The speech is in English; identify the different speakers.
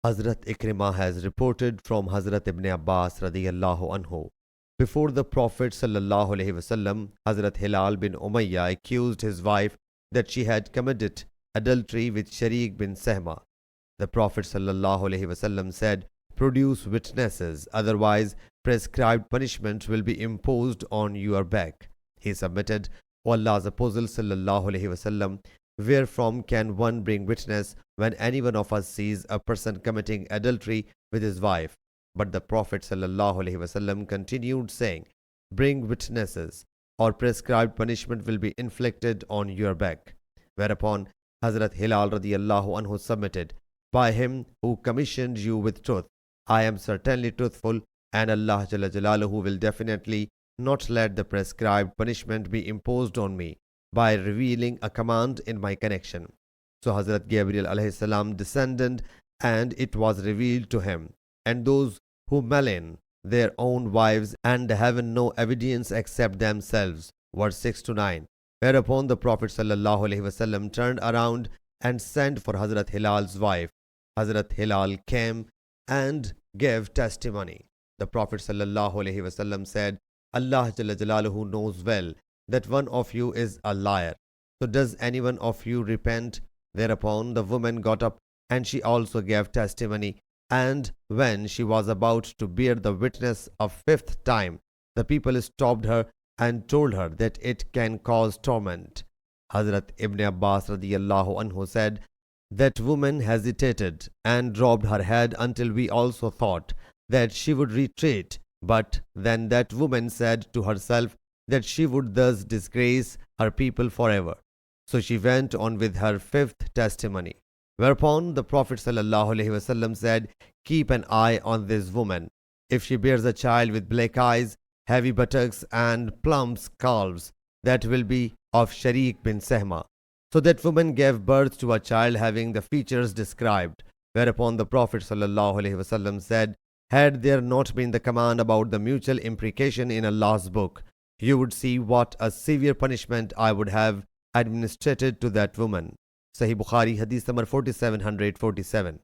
Speaker 1: Hazrat Ikrimah has reported from Hazrat Ibn Abbas radiyallahu anhu. Before the Prophet sallallahu alaihi wasallam, Hazrat Hilal bin Umayyah accused his wife that she had committed adultery with Sharik bin Sahma. The Prophet sallallahu alaihi wasallam said, "Produce witnesses, otherwise prescribed punishment will be imposed on your back." He submitted, "O Allah's Apostle sallallahu alaihi wasallam, wherefrom can one bring witness when any one of us sees a person committing adultery with his wife?" But the Prophet sallallahu alaihi wasallam continued saying, "Bring witnesses, or prescribed punishment will be inflicted on your back." Whereupon Hazrat Hilal radiyallahu anhu submitted, "By him who commissioned you with truth, I am certainly truthful, and Allah Jalla Jalaluhu will definitely not let the prescribed punishment be imposed on me by revealing a command in my connection." So Hazrat Gabriel alayhi salam descended, and it was revealed to him, "And those who malign their own wives and have no evidence except themselves." Verse 6 to 9. Whereupon the Prophet sallallahu alaihi wasallam turned around and sent for Hazrat Hilal's wife. Hazrat Hilal came and gave testimony. The Prophet sallallahu alaihi wasallam said, "Allah Jalla Jalaluhu knows well that one of you is a liar. So does any one of you repent?" Thereupon the woman got up, and she also gave testimony. And when she was about to bear the witness a fifth time, the people stopped her and told her that it can cause torment. Hazrat Ibn Abbas radiyallahu anhu said, "That woman hesitated and dropped her head until we also thought that she would retreat. But then that woman said to herself that she would thus disgrace her people forever. So she went on with her fifth testimony." Whereupon the Prophet sallallahu alaihi wasallam said, "Keep an eye on this woman. If she bears a child with black eyes, heavy buttocks, and plump calves, that will be of Sharik bin Sahma." So that woman gave birth to a child having the features described. Whereupon the Prophet sallallahu alaihi wasallam said, "Had there not been the command about the mutual imprecation in Allah's book, you would see what a severe punishment I would have administered to that woman." Sahih Bukhari Hadith number 4747.